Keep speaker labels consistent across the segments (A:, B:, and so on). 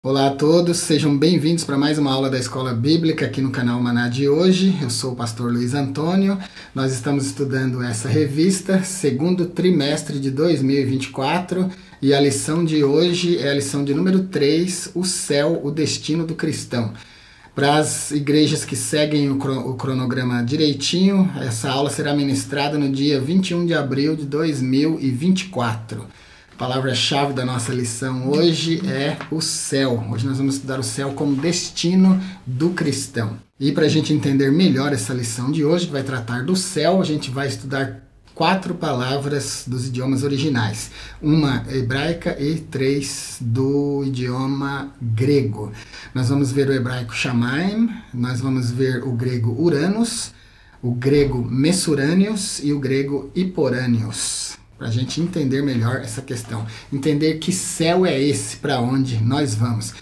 A: Olá a todos, sejam bem-vindos para mais uma aula da Escola Bíblica aqui no canal Maná de hoje. Eu sou o pastor Luiz Antônio. Nós estamos estudando essa revista, segundo trimestre de 2024, e a lição de hoje é a lição de número 3, o céu, o destino do cristão. Para as igrejas que seguem o cronograma direitinho, essa aula será ministrada no dia 21 de abril de 2024. A palavra-chave da nossa lição hoje é o céu. Hoje nós vamos estudar o céu como destino do cristão. E para a gente entender melhor essa lição de hoje, que vai tratar do céu, a gente vai estudar 4 palavras dos idiomas originais. Uma hebraica e 3 do idioma grego. Nós vamos ver o hebraico Shamaim, nós vamos ver o grego Uranus, o grego Messurâneos e o grego Hiporâneos. Para a gente entender melhor essa questão. Entender que céu é esse para onde nós vamos.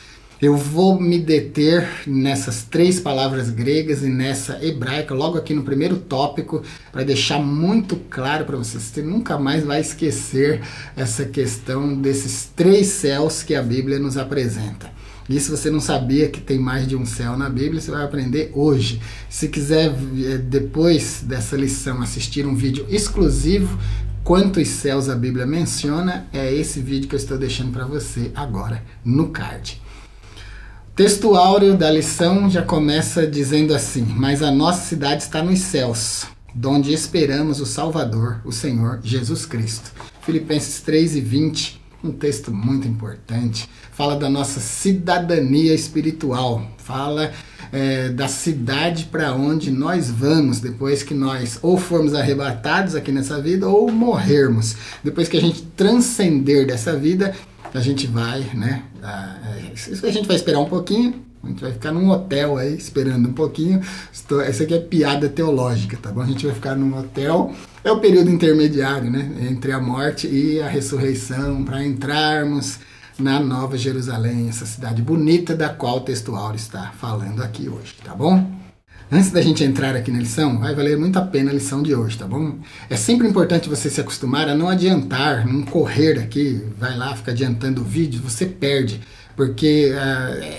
A: Eu vou me deter nessas 3 palavras gregas e nessa hebraica, logo aqui no primeiro tópico, para deixar muito claro para vocês. Você nunca mais vai esquecer essa questão desses 3 céus que a Bíblia nos apresenta. E se você não sabia que tem mais de um céu na Bíblia, você vai aprender hoje. Se quiser, depois dessa lição, assistir um vídeo exclusivo, quantos céus a Bíblia menciona, é esse vídeo que eu estou deixando para você agora no card. O texto áureo da lição já começa dizendo assim: mas a nossa cidade está nos céus, donde esperamos o Salvador, o Senhor Jesus Cristo. Filipenses 3:20, um texto muito importante, fala da nossa cidadania espiritual, fala da cidade para onde nós vamos depois que nós ou formos arrebatados aqui nessa vida ou morrermos. Depois que a gente transcender dessa vida, a gente vai, né? A gente vai esperar um pouquinho, a gente vai ficar num hotel aí esperando um pouquinho. Essa aqui é piada teológica, tá bom? A gente vai ficar num hotel, é o período intermediário, né? Entre a morte e a ressurreição, para entrarmos na Nova Jerusalém, essa cidade bonita da qual o texto áureo está falando aqui hoje, tá bom? Antes da gente entrar aqui na lição, vai valer muito a pena a lição de hoje, tá bom? É sempre importante você se acostumar a não adiantar, não correr aqui, vai lá, fica adiantando o vídeo, você perde. Porque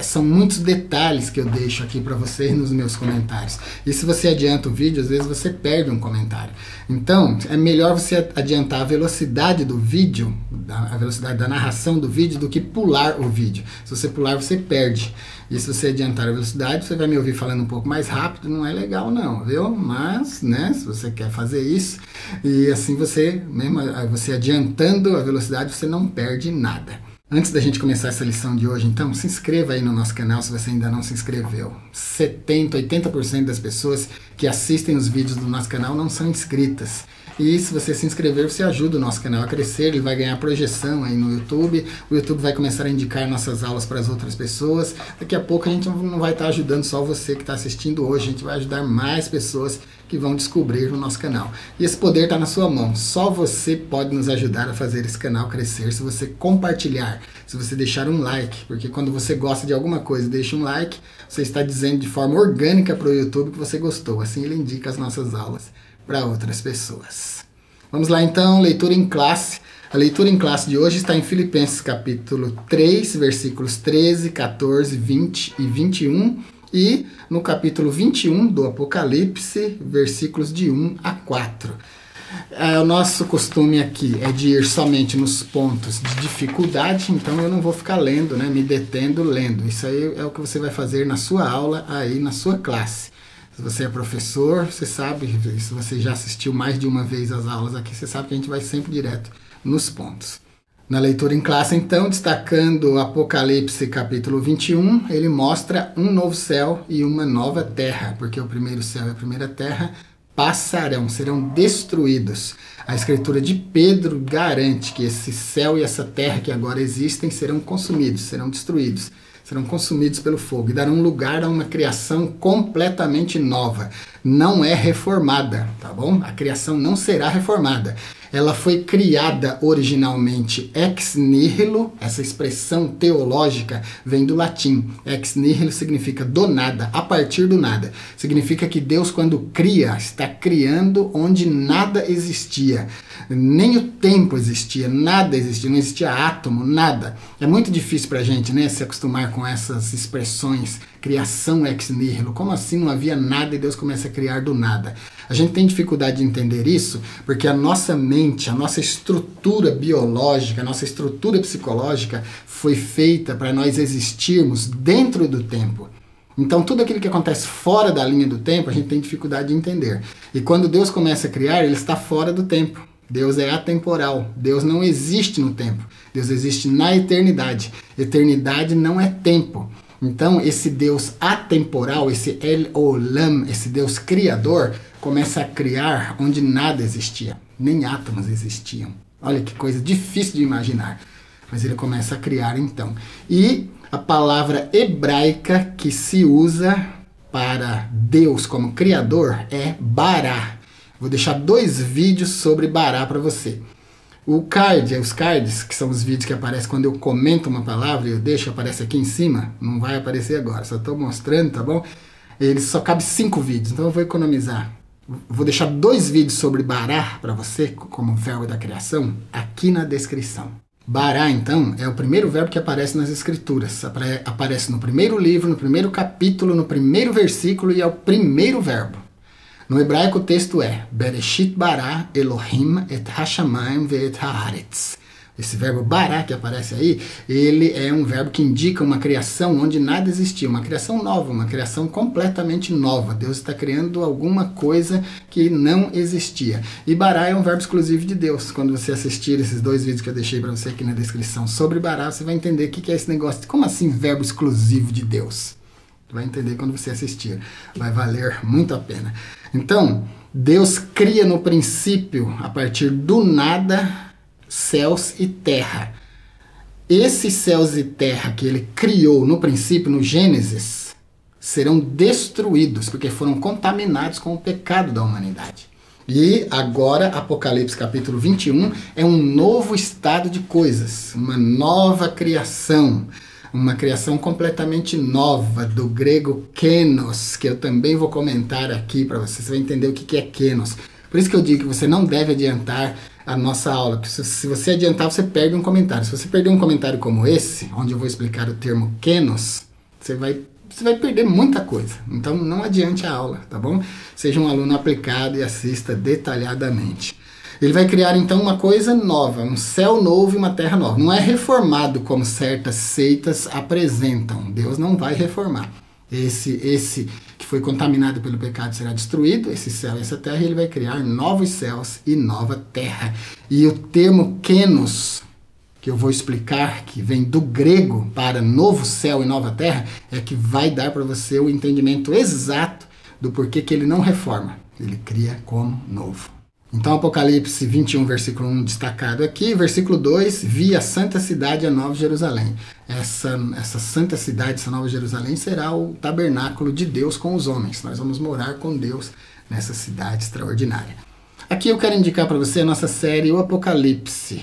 A: são muitos detalhes que eu deixo aqui para vocês nos meus comentários. E se você adianta o vídeo, às vezes você perde um comentário. Então, é melhor você adiantar a velocidade do vídeo, a velocidade da narração do vídeo, do que pular o vídeo. Se você pular, você perde. E se você adiantar a velocidade, você vai me ouvir falando um pouco mais rápido, não é legal não, viu? Mas, né, se você quer fazer isso, e assim você, mesmo você adiantando a velocidade, você não perde nada. Antes da gente começar essa lição de hoje, então, se inscreva aí no nosso canal se você ainda não se inscreveu. 70, 80% das pessoas que assistem os vídeos do nosso canal não são inscritas. E se você se inscrever, você ajuda o nosso canal a crescer, ele vai ganhar projeção aí no YouTube, o YouTube vai começar a indicar nossas aulas para as outras pessoas. Daqui a pouco a gente não vai estar ajudando só você que está assistindo hoje, a gente vai ajudar mais pessoas que vão descobrir o nosso canal. E esse poder está na sua mão, só você pode nos ajudar a fazer esse canal crescer, se você compartilhar, se você deixar um like, porque quando você gosta de alguma coisa e deixa um like, você está dizendo de forma orgânica para o YouTube que você gostou, assim ele indica as nossas aulas para outras pessoas. Vamos lá então, leitura em classe. A leitura em classe de hoje está em Filipenses capítulo 3, versículos 13, 14, 20 e 21 e no capítulo 21 do Apocalipse, versículos de 1 a 4. O nosso costume aqui é de ir somente nos pontos de dificuldade, então eu não vou ficar lendo, né, me detendo lendo. Isso aí é o que você vai fazer na sua aula, aí na sua classe. Se você é professor, você sabe, se você já assistiu mais de uma vez as aulas aqui, você sabe que a gente vai sempre direto nos pontos. Na leitura em classe, então, destacando o Apocalipse capítulo 21, ele mostra um novo céu e uma nova terra, porque o primeiro céu e a primeira terra passarão, serão destruídos. A escritura de Pedro garante que esse céu e essa terra que agora existem serão consumidos, serão destruídos. Serão consumidos pelo fogo e darão lugar a uma criação completamente nova. Não é reformada, tá bom? A criação não será reformada. ela foi criada originalmente ex nihilo. Essa expressão teológica vem do latim. Ex nihilo significa do nada, a partir do nada. Significa que Deus, quando cria, está criando onde nada existia. Nem o tempo existia, nada existia, não existia átomo, nada. É muito difícil para a gente, né, se acostumar com essas expressões, criação ex nihilo. Como assim não havia nada e Deus começa a criar do nada? A gente tem dificuldade de entender isso porque a nossa mente, a nossa estrutura biológica, a nossa estrutura psicológica foi feita para nós existirmos dentro do tempo. Então tudo aquilo que acontece fora da linha do tempo a gente tem dificuldade de entender. E quando Deus começa a criar, ele está fora do tempo. Deus é atemporal, Deus não existe no tempo, Deus existe na eternidade. Eternidade não é tempo. Então esse Deus atemporal, esse El Olam, esse Deus criador, começa a criar onde nada existia, nem átomos existiam. Olha que coisa difícil de imaginar, mas ele começa a criar então. E a palavra hebraica que se usa para Deus como criador é Bará. Vou deixar 2 vídeos sobre Bará para você. Os cards, que são os vídeos que aparecem quando eu comento uma palavra e eu deixo, aparece aqui em cima, não vai aparecer agora, só estou mostrando, tá bom? Ele só cabe 5 vídeos, então eu vou economizar. Vou deixar 2 vídeos sobre Bará para você, como verbo da criação, aqui na descrição. Bará, então, é o primeiro verbo que aparece nas escrituras. Aparece no primeiro livro, no primeiro capítulo, no primeiro versículo e é o primeiro verbo. No hebraico o texto é Bereshit bara Elohim et hashamayim ve'et haaretz. Esse verbo bará que aparece aí, ele é um verbo que indica uma criação onde nada existia, uma criação nova, uma criação completamente nova. Deus está criando alguma coisa que não existia. E bará é um verbo exclusivo de Deus. Quando você assistir esses 2 vídeos que eu deixei para você aqui na descrição sobre bará, você vai entender o que é esse negócio. Como assim verbo exclusivo de Deus? Vai entender quando você assistir. Vai valer muito a pena. Então, Deus cria no princípio, a partir do nada, céus e terra. Esses céus e terra que ele criou no princípio, no Gênesis, serão destruídos, porque foram contaminados com o pecado da humanidade. E agora, Apocalipse capítulo 21, é um novo estado de coisas, uma nova criação. Uma criação completamente nova, do grego kenos, que eu também vou comentar aqui para você. Você vai entender o que é kenos. Por isso que eu digo que você não deve adiantar a nossa aula, porque se você adiantar, você perde um comentário. Se você perder um comentário como esse, onde eu vou explicar o termo kenos, você vai perder muita coisa. Então não adiante a aula, tá bom? Seja um aluno aplicado e assista detalhadamente. Ele vai criar então uma coisa nova, um céu novo e uma terra nova. Não é reformado como certas seitas apresentam. Deus não vai reformar. Esse que foi contaminado pelo pecado será destruído, esse céu e essa terra, e ele vai criar novos céus e nova terra. E o termo kenos, que eu vou explicar, que vem do grego para novo céu e nova terra, é que vai dar para você o entendimento exato do porquê que ele não reforma. Ele cria como novo. Então, Apocalipse 21, versículo 1 destacado aqui. Versículo 2, vi a santa cidade, a Nova Jerusalém. Essa santa cidade, essa Nova Jerusalém, será o tabernáculo de Deus com os homens. Nós vamos morar com Deus nessa cidade extraordinária. Aqui eu quero indicar para você a nossa série O Apocalipse.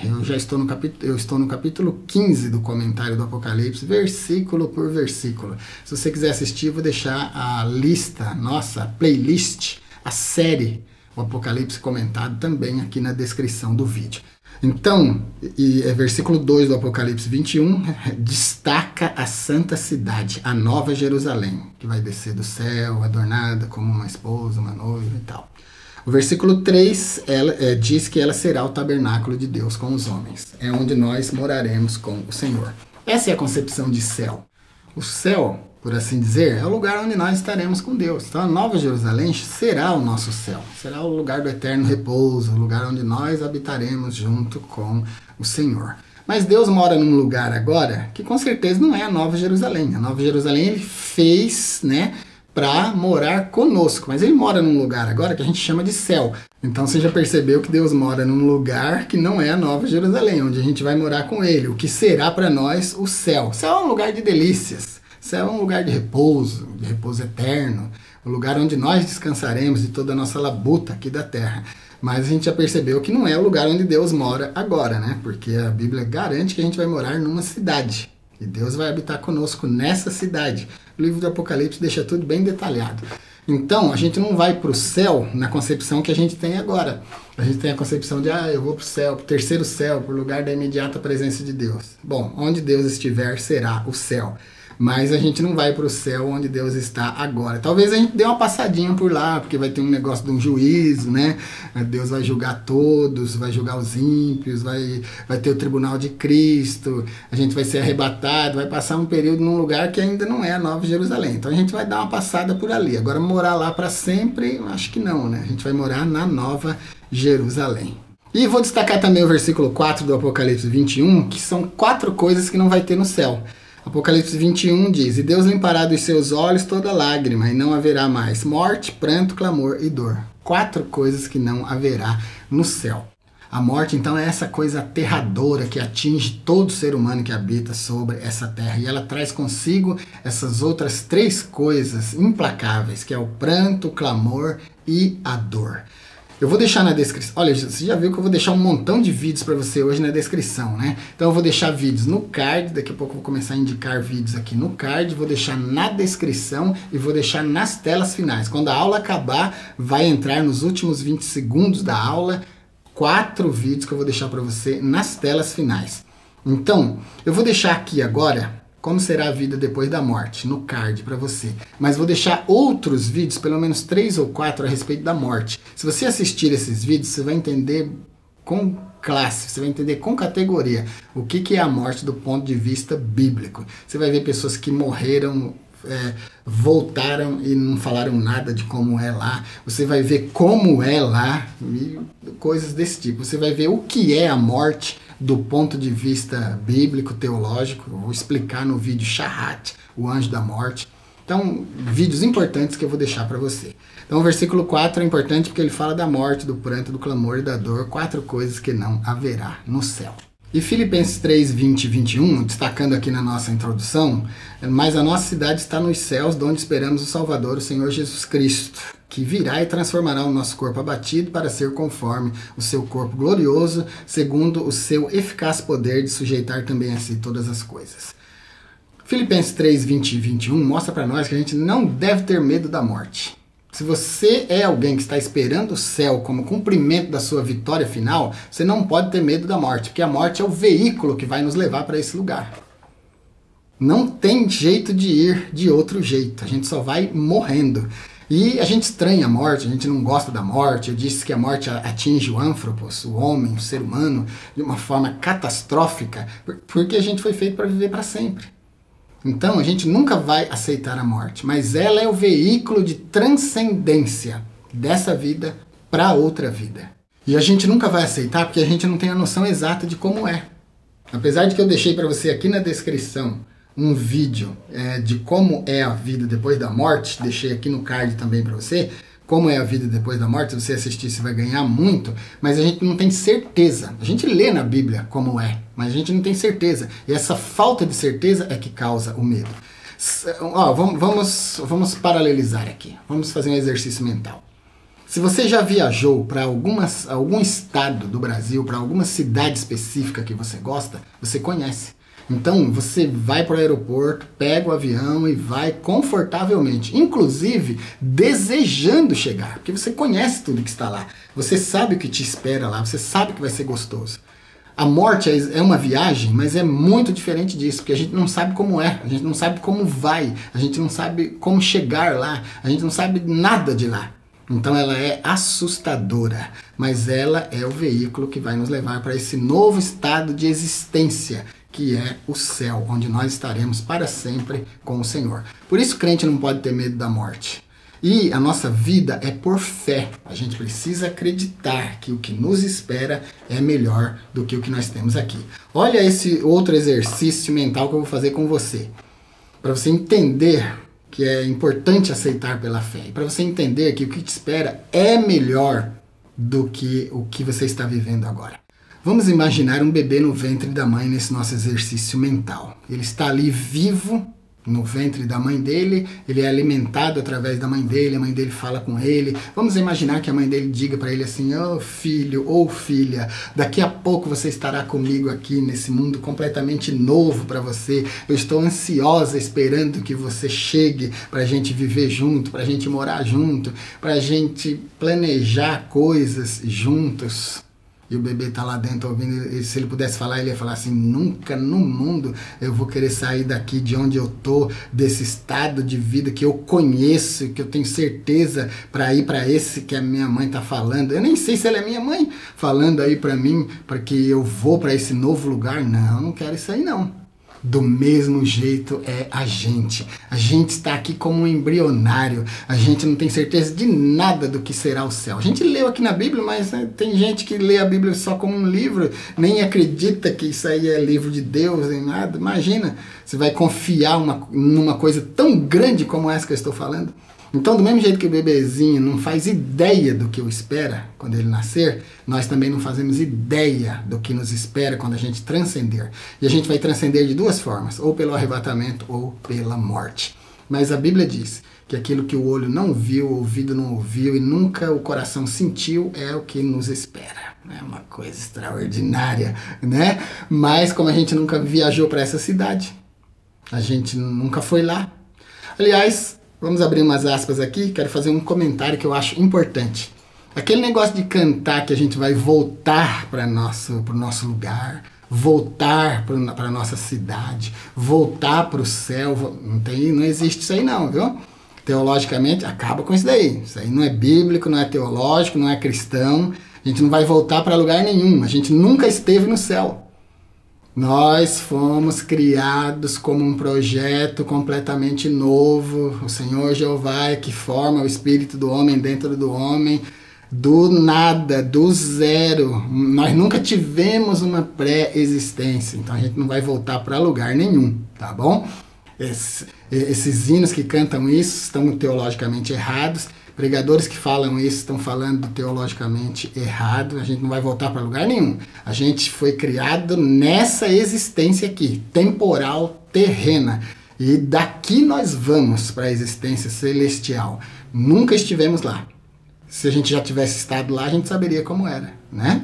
A: Eu estou no capítulo 15 do comentário do Apocalipse, versículo por versículo. Se você quiser assistir, eu vou deixar a lista, nossa playlist, a série o Apocalipse comentado também aqui na descrição do vídeo. Então, versículo 2 do Apocalipse 21 destaca a santa cidade, a Nova Jerusalém, que vai descer do céu, adornada como uma esposa, uma noiva e tal. O versículo 3 diz que ela será o tabernáculo de Deus com os homens. É onde nós moraremos com o Senhor. Essa é a concepção de céu. O céu, por assim dizer, é o lugar onde nós estaremos com Deus. Então a Nova Jerusalém será o nosso céu, será o lugar do eterno repouso, o lugar onde nós habitaremos junto com o Senhor. Mas Deus mora num lugar agora que com certeza não é a Nova Jerusalém. A Nova Jerusalém ele fez, para morar conosco, mas ele mora num lugar agora que a gente chama de céu. Então você já percebeu que Deus mora num lugar que não é a Nova Jerusalém, onde a gente vai morar com ele, o que será para nós o céu. O céu é um lugar de delícias. O céu é um lugar de repouso eterno, o lugar onde nós descansaremos de toda a nossa labuta aqui da terra. Mas a gente já percebeu que não é o lugar onde Deus mora agora, né? Porque a Bíblia garante que a gente vai morar numa cidade. E Deus vai habitar conosco nessa cidade. O livro do Apocalipse deixa tudo bem detalhado. Então, a gente não vai para o céu na concepção que a gente tem agora. A gente tem a concepção de, eu vou para o céu, para o terceiro céu, para o lugar da imediata presença de Deus. Bom, onde Deus estiver será o céu. Mas a gente não vai para o céu onde Deus está agora. Talvez a gente dê uma passadinha por lá, porque vai ter um negócio de um juízo, né? Deus vai julgar todos, vai julgar os ímpios, vai ter o tribunal de Cristo, a gente vai ser arrebatado, vai passar um período num lugar que ainda não é a Nova Jerusalém. Então a gente vai dar uma passada por ali. Agora, morar lá para sempre, acho que não, né? A gente vai morar na Nova Jerusalém. E vou destacar também o versículo 4 do Apocalipse 21, que são 4 coisas que não vai ter no céu. Apocalipse 21 diz: E Deus limpará dos seus olhos toda lágrima, e não haverá mais morte, pranto, clamor e dor. 4 coisas que não haverá no céu. A morte, então, é essa coisa aterradora que atinge todo ser humano que habita sobre essa terra. E ela traz consigo essas outras 3 coisas implacáveis, que é o pranto, o clamor e a dor. Eu vou deixar na descrição, olha, você já viu que eu vou deixar um montão de vídeos para você hoje na descrição, né? Então eu vou deixar vídeos no card, daqui a pouco eu vou começar a indicar vídeos aqui no card, vou deixar na descrição e vou deixar nas telas finais. Quando a aula acabar, vai entrar nos últimos 20 segundos da aula, 4 vídeos que eu vou deixar para você nas telas finais. Então, eu vou deixar aqui agora como será a vida depois da morte, no card para você. Mas vou deixar outros vídeos, pelo menos 3 ou 4 a respeito da morte. Se você assistir esses vídeos, você vai entender com classe, você vai entender com categoria o que é a morte do ponto de vista bíblico. Você vai ver pessoas que morreram, voltaram e não falaram nada de como é lá. Você vai ver como é lá e coisas desse tipo. Você vai ver o que é a morte do ponto de vista bíblico, teológico. Eu vou explicar no vídeo Shahat, o anjo da morte. Então, vídeos importantes que eu vou deixar para você. Então, o versículo 4 é importante porque ele fala da morte, do pranto, do clamor e da dor. 4 coisas que não haverá no céu. E Filipenses 3, 20 e 21, destacando aqui na nossa introdução, mas a nossa cidade está nos céus, de onde esperamos o Salvador, o Senhor Jesus Cristo, que virá e transformará o nosso corpo abatido para ser conforme o seu corpo glorioso, segundo o seu eficaz poder de sujeitar também a si todas as coisas. Filipenses 3, 20 e 21 mostra para nós que a gente não deve ter medo da morte. Se você é alguém que está esperando o céu como cumprimento da sua vitória final, você não pode ter medo da morte, porque a morte é o veículo que vai nos levar para esse lugar. Não tem jeito de ir de outro jeito, a gente só vai morrendo. E a gente estranha a morte, a gente não gosta da morte. Eu disse que a morte atinge o anthropos, o homem, o ser humano, de uma forma catastrófica, porque a gente foi feito para viver para sempre. Então a gente nunca vai aceitar a morte, mas ela é o veículo de transcendência dessa vida para outra vida. E a gente nunca vai aceitar porque a gente não tem a noção exata de como é. Apesar de que eu deixei para você aqui na descrição um vídeo de como é a vida depois da morte, deixei aqui no card também para você, como é a vida depois da morte. Se você assistir, você vai ganhar muito, mas a gente não tem certeza. A gente lê na Bíblia como é, mas a gente não tem certeza. E essa falta de certeza é que causa o medo. Vamos paralelizar aqui. Vamos fazer um exercício mental. Se você já viajou para algum estado do Brasil, para alguma cidade específica que você gosta, você conhece. Então, você vai para o aeroporto, pega o avião e vai confortavelmente, inclusive desejando chegar, porque você conhece tudo que está lá, você sabe o que te espera lá, você sabe que vai ser gostoso. A morte é uma viagem, mas é muito diferente disso, porque a gente não sabe como é, a gente não sabe como vai, a gente não sabe como chegar lá, a gente não sabe nada de lá. Então ela é assustadora, mas ela é o veículo que vai nos levar para esse novo estado de existência, que é o céu, onde nós estaremos para sempre com o Senhor. Por isso o crente não pode ter medo da morte. E a nossa vida é por fé. A gente precisa acreditar que o que nos espera é melhor do que o que nós temos aqui. Olha esse outro exercício mental que eu vou fazer com você. Para você entender que é importante aceitar pela fé. E para você entender que o que te espera é melhor do que o que você está vivendo agora. Vamos imaginar um bebê no ventre da mãe nesse nosso exercício mental. Ele está ali vivo no ventre da mãe dele, ele é alimentado através da mãe dele, a mãe dele fala com ele. Vamos imaginar que a mãe dele diga para ele assim: "Oh filho ou filha, daqui a pouco você estará comigo aqui nesse mundo completamente novo para você. Eu estou ansiosa esperando que você chegue para a gente viver junto, para a gente morar junto, para a gente planejar coisas juntos." E o bebê tá lá dentro ouvindo, e se ele pudesse falar, ele ia falar assim: "Nunca no mundo eu vou querer sair daqui de onde eu tô, desse estado de vida que eu conheço, que eu tenho certeza, para ir para esse que a minha mãe tá falando. Eu nem sei se ela é minha mãe falando aí para mim, para que eu vou para esse novo lugar. Não, eu não quero isso aí não." Do mesmo jeito é a gente. A gente está aqui como um embrionário. A gente não tem certeza de nada do que será o céu. A gente leu aqui na Bíblia, mas tem gente que lê a Bíblia só como um livro, nem acredita que isso aí é livro de Deus, nem nada. Imagina, você vai confiar numa coisa tão grande como essa que eu estou falando? Então, do mesmo jeito que o bebezinho não faz ideia do que o espera quando ele nascer, nós também não fazemos ideia do que nos espera quando a gente transcender. E a gente vai transcender de duas formas, ou pelo arrebatamento ou pela morte. Mas a Bíblia diz que aquilo que o olho não viu, o ouvido não ouviu e nunca o coração sentiu é o que nos espera. É uma coisa extraordinária, né? Mas como a gente nunca viajou para essa cidade, a gente nunca foi lá. Aliás, vamos abrir umas aspas aqui, quero fazer um comentário que eu acho importante. Aquele negócio de cantar que a gente vai voltar para o nosso lugar, voltar para a nossa cidade, voltar para o céu, não existe isso aí não, viu? Teologicamente, acaba com isso daí. Isso aí não é bíblico, não é teológico, não é cristão. A gente não vai voltar para lugar nenhum, a gente nunca esteve no céu. Nós fomos criados como um projeto completamente novo. O Senhor Jeová é que forma o espírito do homem dentro do homem, do nada, do zero. Nós nunca tivemos uma pré-existência, então a gente não vai voltar para lugar nenhum, tá bom? Esses hinos que cantam isso estão teologicamente errados. Pregadores que falam isso estão falando teologicamente errado. A gente não vai voltar para lugar nenhum. A gente foi criado nessa existência aqui, temporal, terrena. E daqui nós vamos para a existência celestial. Nunca estivemos lá. Se a gente já tivesse estado lá, a gente saberia como era, né?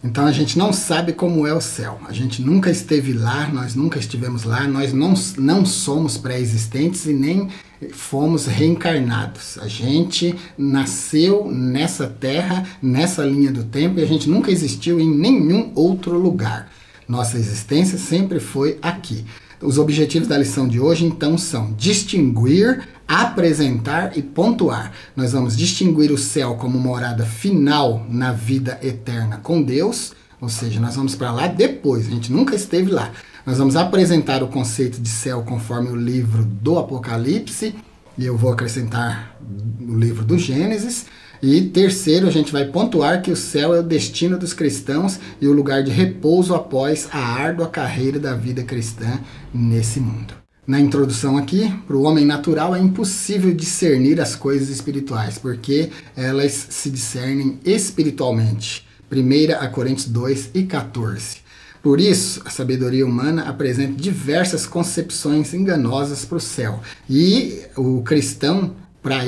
A: Então a gente não sabe como é o céu. A gente nunca esteve lá, nós nunca estivemos lá, nós não somos pré-existentes e nem fomos reencarnados. A gente nasceu nessa terra, nessa linha do tempo, e a gente nunca existiu em nenhum outro lugar. Nossa existência sempre foi aqui. Os objetivos da lição de hoje, então, são distinguir, apresentar e pontuar. Nós vamos distinguir o céu como morada final na vida eterna com Deus, ou seja, nós vamos para lá depois, a gente nunca esteve lá. Nós vamos apresentar o conceito de céu conforme o livro do Apocalipse, e eu vou acrescentar o livro do Gênesis. E terceiro, a gente vai pontuar que o céu é o destino dos cristãos e o lugar de repouso após a árdua carreira da vida cristã nesse mundo. Na introdução aqui, para o homem natural é impossível discernir as coisas espirituais, porque elas se discernem espiritualmente. 1 Coríntios 2:14. Por isso, a sabedoria humana apresenta diversas concepções enganosas para o céu. E o cristão, para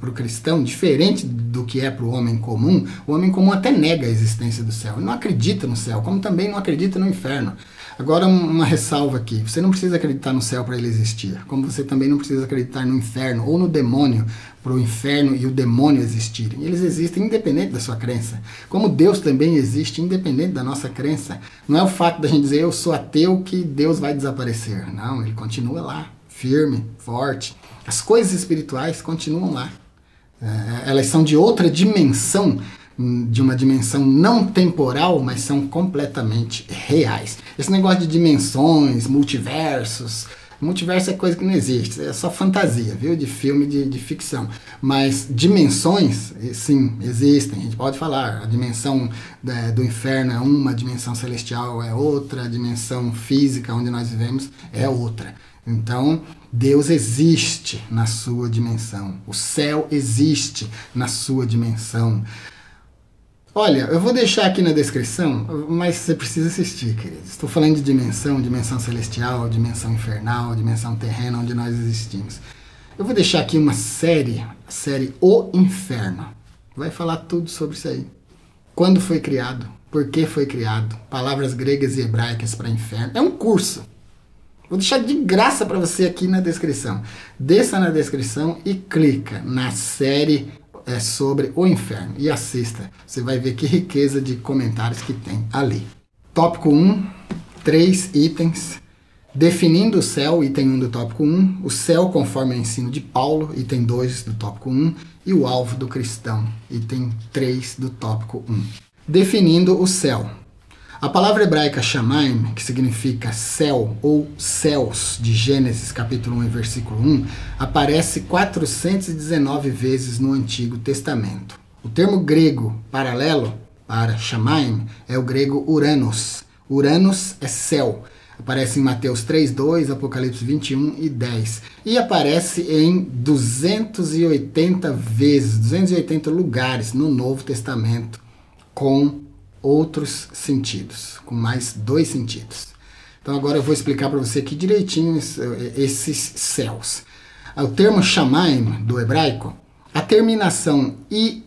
A: o cristão, diferente do que é para o homem comum até nega a existência do céu. Ele não acredita no céu, como também não acredita no inferno. Agora, uma ressalva aqui. Você não precisa acreditar no céu para ele existir, como você também não precisa acreditar no inferno ou no demônio para o inferno e o demônio existirem. Eles existem independente da sua crença. Como Deus também existe independente da nossa crença. Não é o fato da gente dizer eu sou ateu que Deus vai desaparecer. Não, ele continua lá, firme, forte. As coisas espirituais continuam lá. Elas são de outra dimensão, de uma dimensão não temporal, mas são completamente reais. Esse negócio de dimensões, multiversos é coisa que não existe, é só fantasia, viu? De filme de ficção. Mas dimensões, sim, existem. A gente pode falar, a dimensão do inferno é uma, a dimensão celestial é outra, a dimensão física onde nós vivemos é outra. Então, Deus existe na sua dimensão. O céu existe na sua dimensão. Olha, eu vou deixar aqui na descrição, mas você precisa assistir, queridos. Estou falando de dimensão celestial, dimensão infernal, dimensão terrena, onde nós existimos. Eu vou deixar aqui uma série, a série O Inferno. Vai falar tudo sobre isso aí. Quando foi criado, por que foi criado, palavras gregas e hebraicas para inferno. É um curso. Vou deixar de graça para você aqui na descrição. Desça na descrição e clica na série sobre o inferno e assista. Você vai ver que riqueza de comentários que tem ali. Tópico 1, 3 itens. Definindo o céu, item 1 do tópico 1. O céu conforme o ensino de Paulo, item 2 do tópico 1. E o alvo do cristão, item 3 do tópico 1. Definindo o céu. A palavra hebraica Shamaim, que significa céu ou céus, de Gênesis capítulo 1 e versículo 1, aparece 419 vezes no Antigo Testamento. O termo grego paralelo para Shamaim é o grego Uranos. Uranos é céu. Aparece em Mateus 3:2, Apocalipse 21 e 10. E aparece em 280 vezes, 280 lugares no Novo Testamento, com outros sentidos, com mais 2 sentidos. Então agora eu vou explicar para você aqui direitinho esses céus. O termo Shamaim do hebraico, a terminação im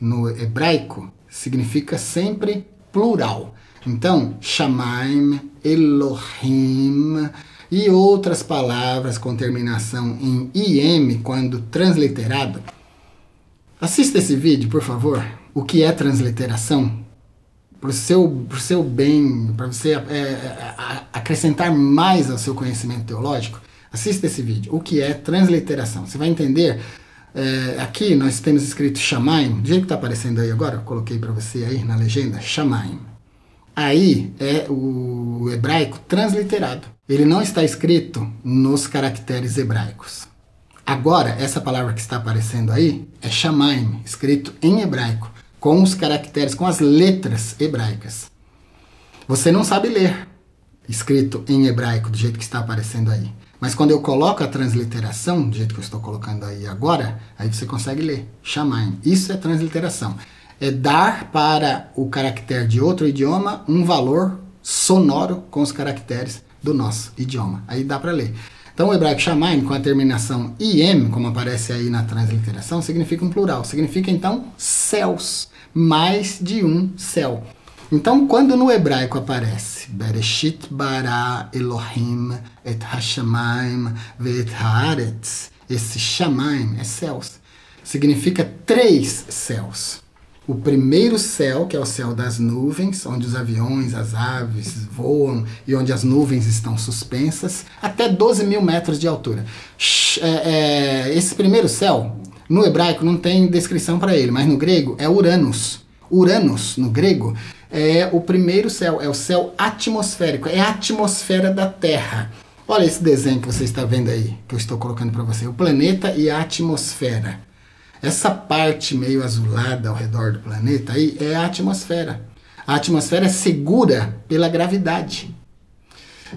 A: no hebraico significa sempre plural. Então, Shamaim, Elohim e outras palavras com terminação em im, quando transliterado. Assista esse vídeo, por favor. O que é transliteração? Para o seu bem, para você acrescentar mais ao seu conhecimento teológico, assista esse vídeo. O que é transliteração? Você vai entender. Aqui nós temos escrito Shamaim, do jeito que está aparecendo aí agora, eu coloquei para você aí na legenda, Shamaim. Aí é o hebraico transliterado. Ele não está escrito nos caracteres hebraicos. Agora, essa palavra que está aparecendo aí é Shamaim, escrito em hebraico, com os caracteres, com as letras hebraicas. Você não sabe ler escrito em hebraico do jeito que está aparecendo aí. Mas quando eu coloco a transliteração, do jeito que eu estou colocando aí agora, aí você consegue ler. Shamaim. Isso é transliteração. É dar para o caractere de outro idioma um valor sonoro com os caracteres do nosso idioma. Aí dá para ler. Então o hebraico Shamaim, com a terminação im, como aparece aí na transliteração, significa um plural. Significa então céus, mais de um céu. Então quando no hebraico aparece Bereshit bara Elohim et hashamayim ve'et haaretz, esse Shamaim é céus. Significa 3 céus. O primeiro céu, que é o céu das nuvens, onde os aviões, as aves voam e onde as nuvens estão suspensas, até 12 mil metros de altura. Esse primeiro céu, no hebraico não tem descrição para ele, mas no grego é Uranos. Uranos, no grego, é o primeiro céu, é o céu atmosférico, é a atmosfera da Terra. Olha esse desenho que você está vendo aí, que eu estou colocando para você, o planeta e a atmosfera. Essa parte meio azulada ao redor do planeta aí é a atmosfera. A atmosfera é segura pela gravidade.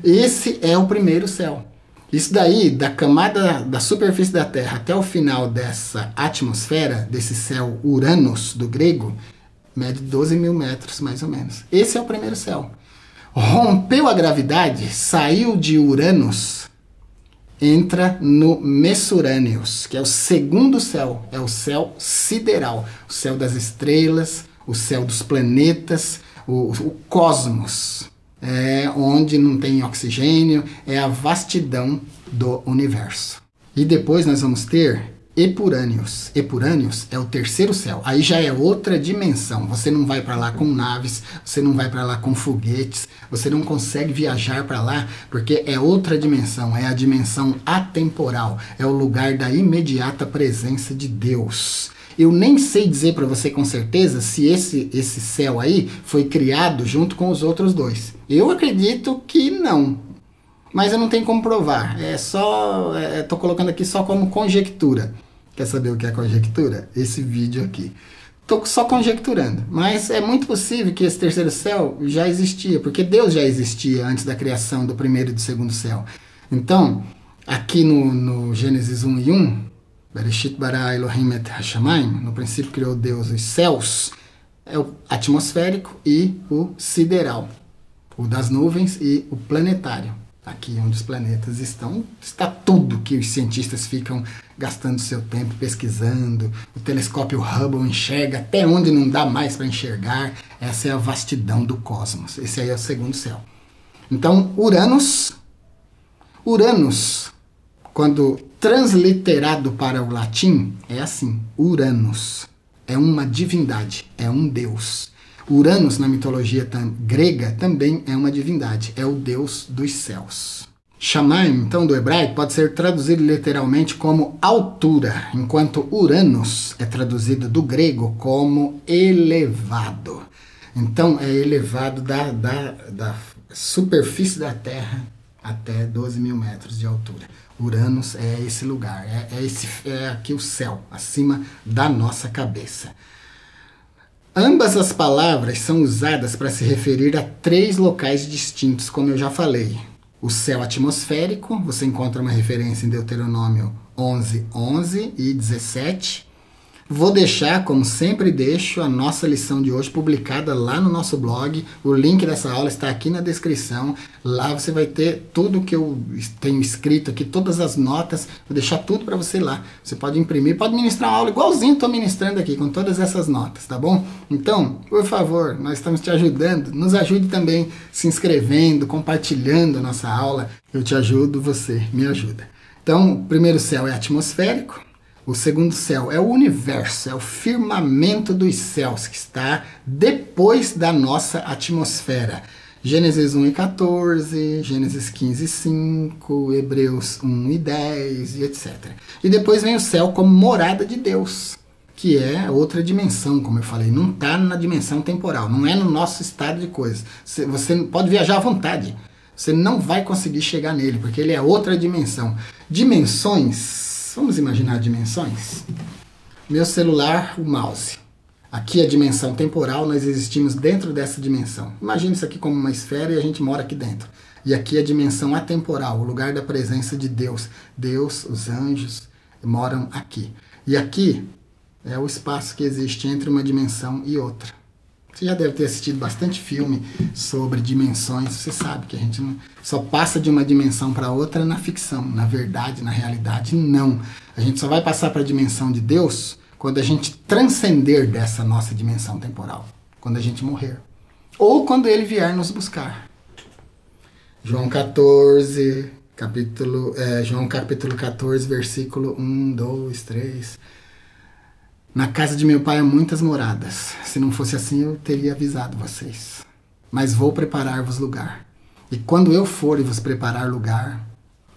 A: Esse é o primeiro céu. Isso daí, da camada da superfície da Terra até o final dessa atmosfera, desse céu Uranos do grego, mede 12 mil metros mais ou menos. Esse é o primeiro céu. Rompeu a gravidade, saiu de Uranos, entra no Messurâneos, que é o segundo céu, é o céu sideral, o céu das estrelas, o céu dos planetas, o cosmos, onde não tem oxigênio, é a vastidão do universo. E depois nós vamos ter Epurâneos. Epurâneos é o terceiro céu. Aí já é outra dimensão. Você não vai para lá com naves, você não vai para lá com foguetes, você não consegue viajar para lá, porque é outra dimensão, é a dimensão atemporal, é o lugar da imediata presença de Deus. Eu nem sei dizer para você com certeza se esse céu aí foi criado junto com os outros 2. Eu acredito que não, mas eu não tenho como provar. Estou colocando aqui só como conjectura. Quer saber o que é conjectura? Esse vídeo aqui. Estou só conjecturando, mas é muito possível que esse terceiro céu já existia, porque Deus já existia antes da criação do primeiro e do segundo céu. Então, aqui no Gênesis 1 e 1, Bereshit bara Elohim et hashamayim, no princípio criou Deus os céus, é o atmosférico e o sideral. O das nuvens e o planetário. Aqui onde os planetas estão, está tudo que os cientistas ficam gastando seu tempo pesquisando. O telescópio Hubble enxerga até onde não dá mais para enxergar. Essa é a vastidão do cosmos. Esse aí é o segundo céu. Então, Uranus, quando transliterado para o latim, é assim: Uranus é uma divindade, é um deus. Uranus, na mitologia grega, também é uma divindade, é o deus dos céus. Shamaim, então, do hebraico, pode ser traduzido literalmente como altura, enquanto Uranus é traduzido do grego como elevado. Então, é elevado da superfície da Terra até 12 mil metros de altura. Uranus é esse lugar, é aqui o céu, acima da nossa cabeça. Ambas as palavras são usadas para se referir a 3 locais distintos, como eu já falei. O céu atmosférico, você encontra uma referência em Deuteronômio 11:11 e 17. Vou deixar, como sempre deixo, a nossa lição de hoje publicada lá no nosso blog. O link dessa aula está aqui na descrição. Lá você vai ter tudo que eu tenho escrito aqui, todas as notas. Vou deixar tudo para você lá. Você pode imprimir, pode ministrar uma aula igualzinho estou ministrando aqui, com todas essas notas, tá bom? Então, por favor, nós estamos te ajudando. Nos ajude também se inscrevendo, compartilhando a nossa aula. Eu te ajudo, você me ajuda. Então, o primeiro céu é atmosférico. O segundo céu é o universo, é o firmamento dos céus, que está depois da nossa atmosfera. Gênesis 1:14, Gênesis 15:5, Hebreus 1:10 e etc. E depois vem o céu como morada de Deus, que é outra dimensão, como eu falei. Não está na dimensão temporal, não é no nosso estado de coisas. Você pode viajar à vontade, você não vai conseguir chegar nele, porque ele é outra dimensão. Dimensões... Vamos imaginar dimensões? Meu celular, o mouse. Aqui a dimensão temporal, nós existimos dentro dessa dimensão. Imagine isso aqui como uma esfera e a gente mora aqui dentro. E aqui a dimensão atemporal, o lugar da presença de Deus. Deus, os anjos, moram aqui. E aqui é o espaço que existe entre uma dimensão e outra. Você já deve ter assistido bastante filme sobre dimensões. Você sabe que a gente não só passa de uma dimensão para outra na ficção. Na verdade, na realidade, não. A gente só vai passar para a dimensão de Deus quando a gente transcender dessa nossa dimensão temporal. Quando a gente morrer. Ou quando Ele vier nos buscar. João 14, João capítulo 14, versículo 1, 2, 3... Na casa de meu pai há muitas moradas. Se não fosse assim, eu teria avisado vocês. Mas vou preparar-vos lugar. E quando eu for e vos preparar lugar,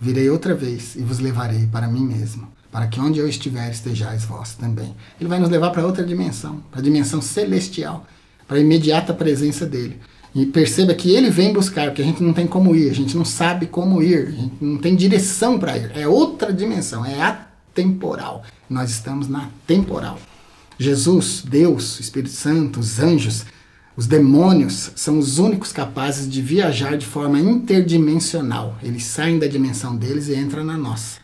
A: virei outra vez e vos levarei para mim mesmo, para que onde eu estiver estejais vós também. Ele vai nos levar para outra dimensão, para a dimensão celestial, para a imediata presença dele. E perceba que ele vem buscar, porque a gente não tem como ir, a gente não sabe como ir, a gente não tem direção para ir. É outra dimensão, é atemporal. Nós estamos na temporal. Jesus, Deus, o Espírito Santo, os anjos, os demônios são os únicos capazes de viajar de forma interdimensional. Eles saem da dimensão deles e entram na nossa.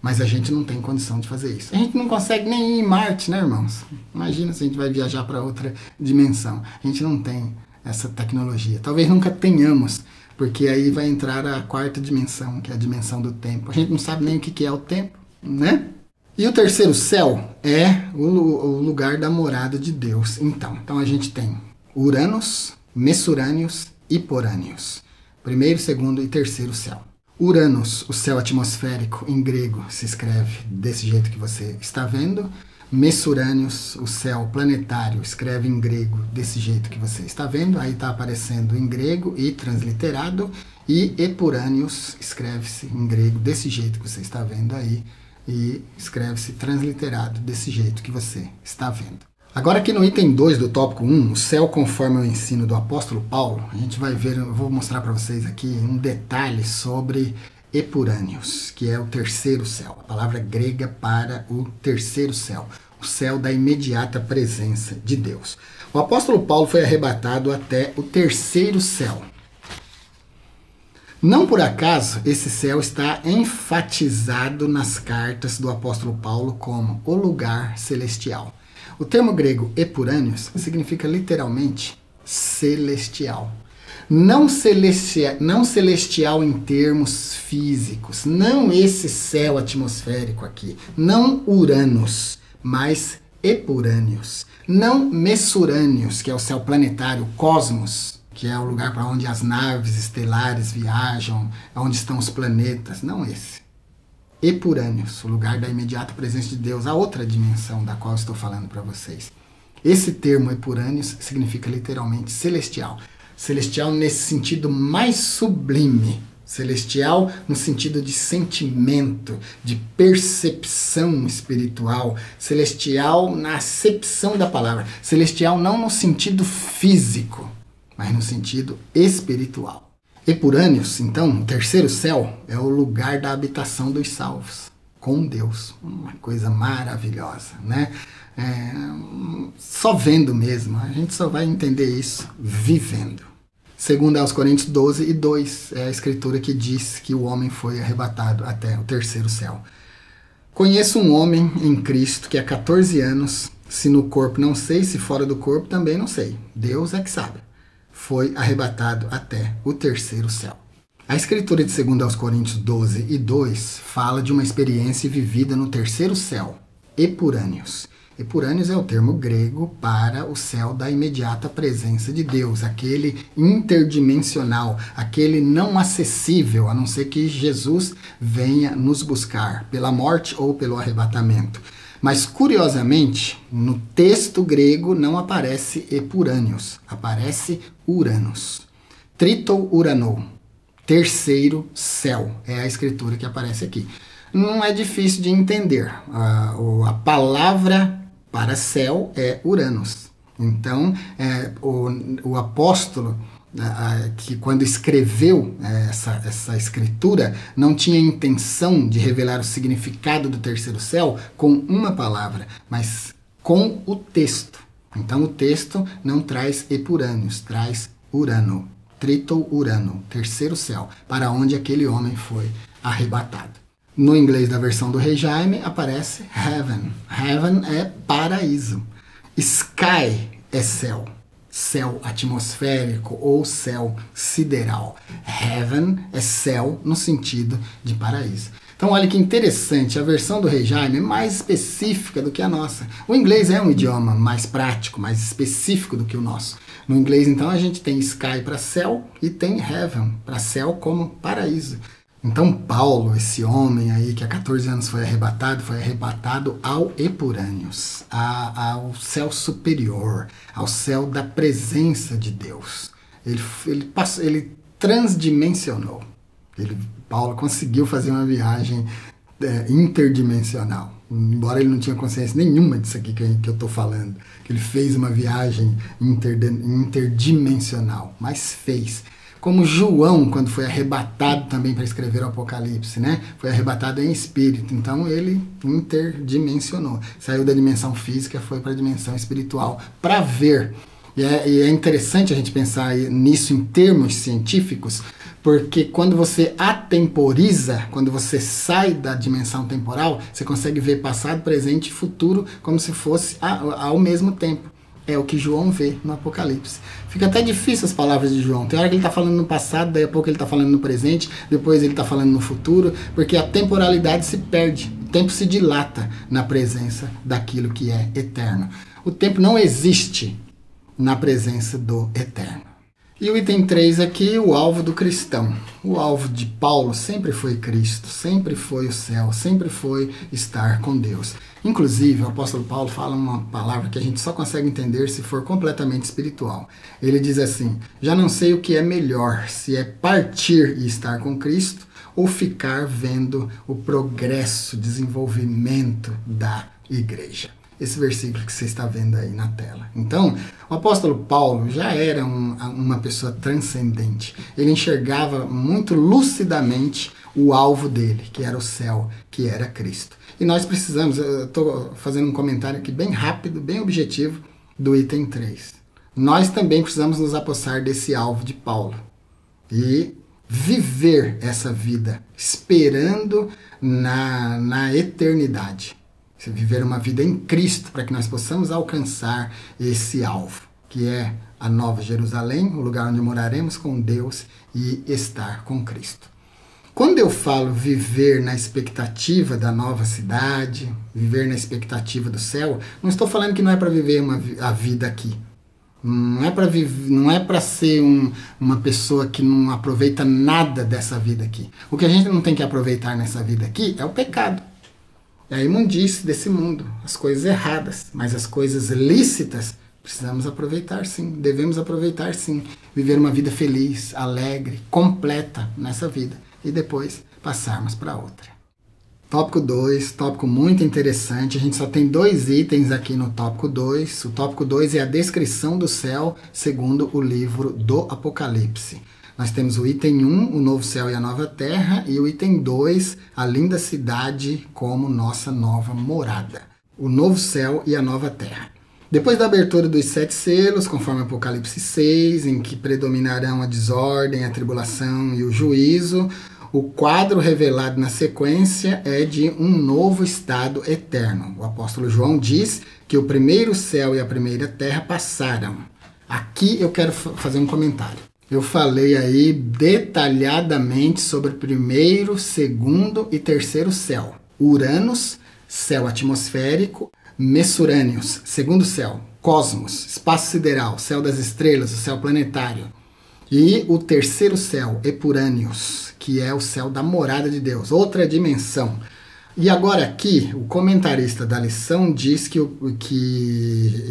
A: Mas a gente não tem condição de fazer isso. A gente não consegue nem ir em Marte, né, irmãos? Imagina se a gente vai viajar para outra dimensão. A gente não tem essa tecnologia. Talvez nunca tenhamos, porque aí vai entrar a 4ª dimensão, que é a dimensão do tempo. A gente não sabe nem o que é o tempo, né? E o terceiro céu é o lugar da morada de Deus. Então a gente tem Uranus, Messurânios e Porânios. Primeiro, segundo e terceiro céu. Uranus, o céu atmosférico, em grego, se escreve desse jeito que você está vendo. Messurânios, o céu planetário, escreve em grego desse jeito que você está vendo. Aí está aparecendo em grego e transliterado. E Epurânios, escreve-se em grego desse jeito que você está vendo aí. E escreve-se transliterado desse jeito que você está vendo. Agora aqui no item 2 do tópico 1, o céu conforme o ensino do apóstolo Paulo, a gente vai ver, eu vou mostrar para vocês aqui um detalhe sobre Epurânios, que é o terceiro céu, a palavra grega para o terceiro céu, o céu da imediata presença de Deus. O apóstolo Paulo foi arrebatado até o terceiro céu. Não por acaso esse céu está enfatizado nas cartas do apóstolo Paulo como o lugar celestial. O termo grego epurâneos significa literalmente celestial. Não celestial em termos físicos, não esse céu atmosférico aqui, não Uranus, mas epurâneos. Não messurâneos, que é o céu planetário, cosmos, que é o lugar para onde as naves estelares viajam, onde estão os planetas, não esse. Epurâneos, o lugar da imediata presença de Deus, a outra dimensão da qual estou falando para vocês. Esse termo epurâneos significa literalmente celestial. Celestial nesse sentido mais sublime. Celestial no sentido de sentimento, de percepção espiritual. Celestial na acepção da palavra. Celestial não no sentido físico, mas no sentido espiritual. Epurâneos, então, o terceiro céu, é o lugar da habitação dos salvos, com Deus. Uma coisa maravilhosa, né? Só vendo mesmo, a gente só vai entender isso vivendo. Segundo aos Coríntios 12:2, é a escritura que diz que o homem foi arrebatado até o terceiro céu. Conheço um homem em Cristo que há 14 anos, se no corpo não sei, se fora do corpo também não sei. Deus é que sabe. Foi arrebatado até o terceiro céu. A escritura de 2 aos Coríntios 12:2 fala de uma experiência vivida no terceiro céu, epurâneos. Epurâneos é o termo grego para o céu da imediata presença de Deus, aquele interdimensional, aquele não acessível, a não ser que Jesus venha nos buscar pela morte ou pelo arrebatamento. Mas, curiosamente, no texto grego não aparece epurâneos, aparece Uranus. Tritou uranou, terceiro céu, é a escritura que aparece aqui. Não é difícil de entender, a palavra para céu é Uranus. Então, o apóstolo, que quando escreveu essa escritura, não tinha intenção de revelar o significado do terceiro céu com uma palavra, mas com o texto. Então, o texto não traz epurâneos, traz Urano, tritou urano, terceiro céu, para onde aquele homem foi arrebatado. No inglês da versão do Rei Jaime aparece heaven. Heaven é paraíso. Sky é céu. Céu atmosférico ou céu sideral. Heaven é céu no sentido de paraíso. Então olha que interessante, a versão do Rei Jaime é mais específica do que a nossa. O inglês é um idioma mais prático, mais específico do que o nosso. No inglês então a gente tem sky para céu e tem heaven para céu como paraíso. Então Paulo, esse homem aí que há 14 anos foi arrebatado ao epurâneos, ao céu superior, ao céu da presença de Deus. Ele transdimensionou. Paulo conseguiu fazer uma viagem interdimensional. Embora ele não tinha consciência nenhuma disso aqui que eu estou falando. Que ele fez uma viagem interdimensional, mas fez. Como João, quando foi arrebatado também para escrever o Apocalipse, né? Foi arrebatado em espírito. Então ele interdimensionou. Saiu da dimensão física, foi para a dimensão espiritual para ver. E é interessante a gente pensar nisso em termos científicos, porque quando você atemporiza, quando você sai da dimensão temporal, você consegue ver passado, presente e futuro como se fosse ao mesmo tempo. É o que João vê no Apocalipse. Fica até difícil as palavras de João. Tem hora que ele está falando no passado, daí a pouco ele está falando no presente, depois ele está falando no futuro, porque a temporalidade se perde. O tempo se dilata na presença daquilo que é eterno. O tempo não existe na presença do eterno. E o item 3 aqui, o alvo do cristão. O alvo de Paulo sempre foi Cristo, sempre foi o céu, sempre foi estar com Deus. Inclusive, o apóstolo Paulo fala uma palavra que a gente só consegue entender se for completamente espiritual. Ele diz assim: já não sei o que é melhor, se é partir e estar com Cristo ou ficar vendo o progresso, desenvolvimento da igreja. Esse versículo que você está vendo aí na tela. Então, o apóstolo Paulo já era uma pessoa transcendente. Ele enxergava muito lucidamente o alvo dele, que era o céu, que era Cristo. E nós precisamos, eu estou fazendo um comentário aqui bem rápido, bem objetivo, do item 3. Nós também precisamos nos apossar desse alvo de Paulo e viver essa vida esperando na eternidade. viver uma vida em Cristo, para que nós possamos alcançar esse alvo, que é a Nova Jerusalém, o lugar onde moraremos com Deus e estar com Cristo. Quando eu falo viver na expectativa da nova cidade, viver na expectativa do céu, não estou falando que não é para viver a vida aqui. Não é para ser uma pessoa que não aproveita nada dessa vida aqui. O que a gente não tem que aproveitar nessa vida aqui é o pecado. É a imundície desse mundo, as coisas erradas, mas as coisas lícitas precisamos aproveitar sim, devemos aproveitar sim, viver uma vida feliz, alegre, completa nessa vida e depois passarmos para outra. Tópico 2, tópico muito interessante, a gente só tem 2 itens aqui no tópico 2, o tópico 2 é a descrição do céu segundo o livro do Apocalipse. Nós temos o item 1, o novo céu e a nova terra, e o item 2, a linda cidade como nossa nova morada. O novo céu e a nova terra. Depois da abertura dos 7 selos, conforme Apocalipse 6, em que predominarão a desordem, a tribulação e o juízo, o quadro revelado na sequência é de um novo estado eterno. O apóstolo João diz que o primeiro céu e a primeira terra passaram. Aqui eu quero fazer um comentário. Eu falei aí detalhadamente sobre o primeiro, segundo e terceiro céu. Uranus, céu atmosférico, Messurâneos, segundo céu, cosmos, espaço sideral, céu das estrelas, o céu planetário. E o terceiro céu, Epurâneos, que é o céu da morada de Deus, outra dimensão. E agora aqui, o comentarista da lição diz que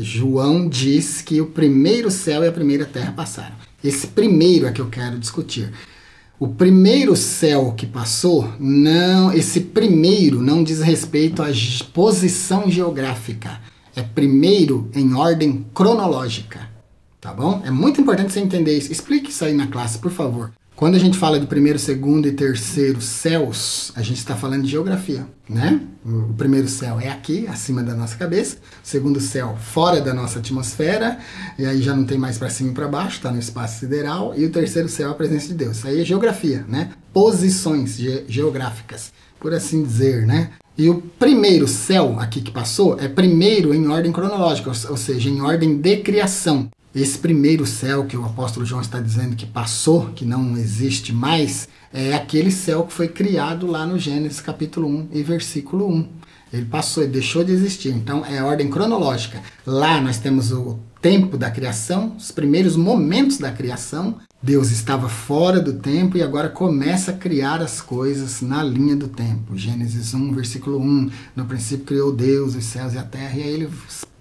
A: João diz que o primeiro céu e a primeira terra passaram. Esse primeiro é que eu quero discutir. O primeiro céu que passou, esse primeiro não diz respeito à posição geográfica. É primeiro em ordem cronológica, tá bom? É muito importante você entender isso. Explique isso aí na classe, por favor. Quando a gente fala de primeiro, segundo e terceiro céus, a gente está falando de geografia, né? O primeiro céu é aqui, acima da nossa cabeça. O segundo céu, fora da nossa atmosfera. E aí já não tem mais para cima e para baixo, está no espaço sideral. E o terceiro céu é a presença de Deus. Isso aí é geografia, né? Posições geográficas, por assim dizer, né? E o primeiro céu aqui que passou é primeiro em ordem cronológica, ou seja, em ordem de criação. Esse primeiro céu que o apóstolo João está dizendo que passou, que não existe mais, é aquele céu que foi criado lá no Gênesis capítulo 1 e versículo 1. Ele passou, ele deixou de existir. Então é a ordem cronológica. Lá nós temos o tempo da criação, os primeiros momentos da criação. Deus estava fora do tempo e agora começa a criar as coisas na linha do tempo. Gênesis 1, versículo 1. No princípio criou Deus os céus e a terra, e aí ele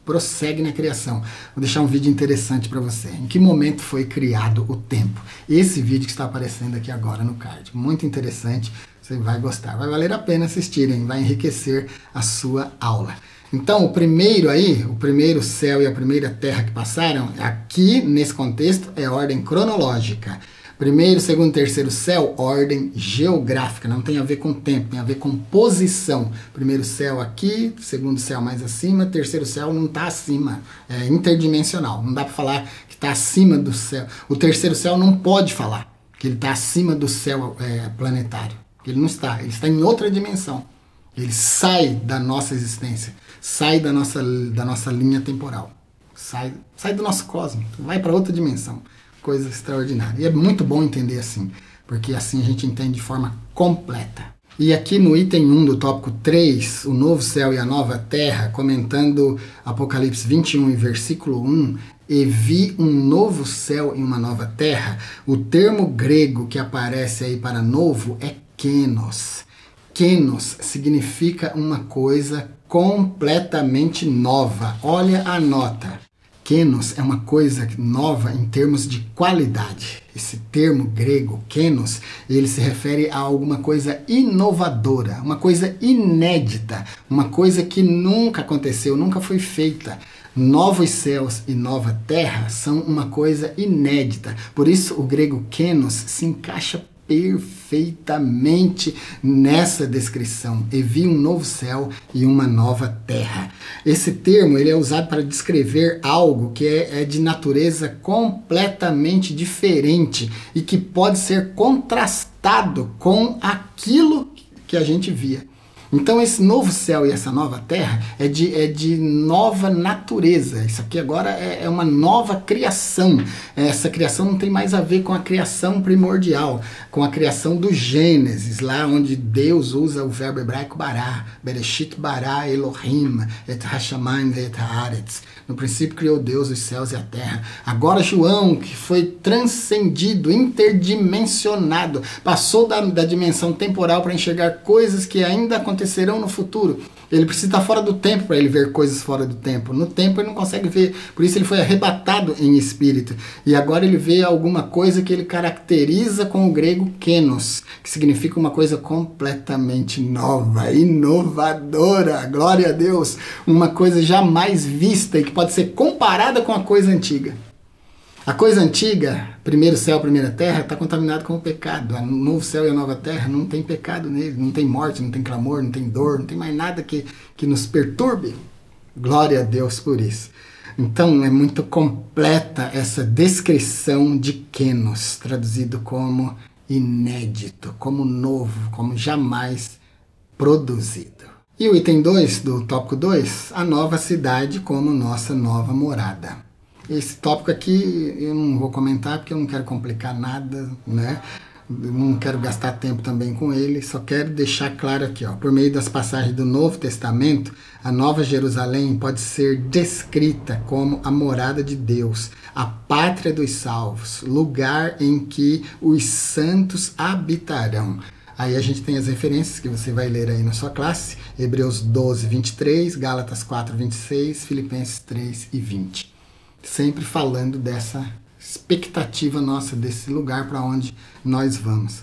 A: prossegue na criação. Vou deixar um vídeo interessante para você. Em que momento foi criado o tempo? Esse vídeo que está aparecendo aqui agora no card. Muito interessante, você vai gostar. Vai valer a pena assistirem, vai enriquecer a sua aula. Então, o primeiro céu e a primeira terra que passaram, aqui nesse contexto, é ordem cronológica. Primeiro, segundo, terceiro céu, ordem geográfica, não tem a ver com tempo, tem a ver com posição. Primeiro céu aqui, segundo céu mais acima, terceiro céu não está acima, é interdimensional, não dá para falar que está acima do céu. O terceiro céu não pode falar que ele está acima do céu planetário, ele não está, ele está em outra dimensão. Ele sai da nossa existência, sai da nossa linha temporal, sai do nosso cosmos, vai para outra dimensão. Coisa extraordinária. E é muito bom entender assim, porque assim a gente entende de forma completa. E aqui no item 1 do tópico 3, o novo céu e a nova terra, comentando Apocalipse 21 e versículo 1, e vi um novo céu e uma nova terra, o termo grego que aparece aí para novo é kenos. Kenos significa uma coisa completamente nova. Olha a nota. Kenos é uma coisa nova em termos de qualidade. Esse termo grego, kenos, ele se refere a alguma coisa inovadora, uma coisa inédita, uma coisa que nunca aconteceu, nunca foi feita. Novos céus e nova terra são uma coisa inédita. Por isso o grego kenos se encaixa perfeitamente nessa descrição. E vi um novo céu e uma nova terra. Esse termo ele é usado para descrever algo que é de natureza completamente diferente e que pode ser contrastado com aquilo que a gente via. Então esse novo céu e essa nova terra é de nova natureza. Isso aqui agora é uma nova criação. Essa criação não tem mais a ver com a criação primordial, com a criação do Gênesis, lá onde Deus usa o verbo hebraico bará, Bereshit bará Elohim, et hashamayim et haaretz. No princípio criou Deus os céus e a terra. Agora João, que foi transcendido, interdimensionado, passou da dimensão temporal para enxergar coisas que ainda acontecerão no futuro. Ele precisa estar fora do tempo para ele ver coisas fora do tempo. No tempo ele não consegue ver, por isso ele foi arrebatado em espírito. E agora ele vê alguma coisa que ele caracteriza com o grego kenos, que significa uma coisa completamente nova, inovadora, glória a Deus, uma coisa jamais vista e que pode ser comparada com a coisa antiga. A coisa antiga, primeiro céu, primeira terra, está contaminada com o pecado. O novo céu e a nova terra não tem pecado nele, não tem morte, não tem clamor, não tem dor, não tem mais nada que nos perturbe. Glória a Deus por isso. Então é muito completa essa descrição de kenos, traduzido como inédito, como novo, como jamais produzido. E o item 2 do tópico 2, a nova cidade como nossa nova morada. Esse tópico aqui eu não vou comentar porque eu não quero complicar nada, né? Eu não quero gastar tempo também com ele, só quero deixar claro aqui, ó, por meio das passagens do Novo Testamento, a Nova Jerusalém pode ser descrita como a morada de Deus, a pátria dos salvos, lugar em que os santos habitarão. Aí a gente tem as referências que você vai ler aí na sua classe, Hebreus 12, 23, Gálatas 4, 26, Filipenses 3 e 20. Sempre falando dessa expectativa nossa, desse lugar para onde nós vamos.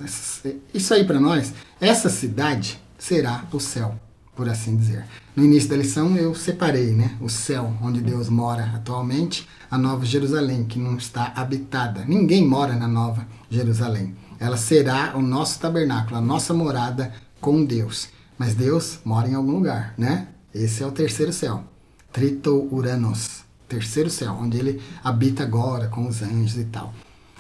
A: Isso aí para nós, essa cidade será o céu, por assim dizer. No início da lição eu separei, né, o céu, onde Deus mora atualmente, a Nova Jerusalém, que não está habitada. Ninguém mora na Nova Jerusalém. Ela será o nosso tabernáculo, a nossa morada com Deus. Mas Deus mora em algum lugar, né? Esse é o terceiro céu, Trito Uranos. Terceiro céu, onde ele habita agora com os anjos e tal.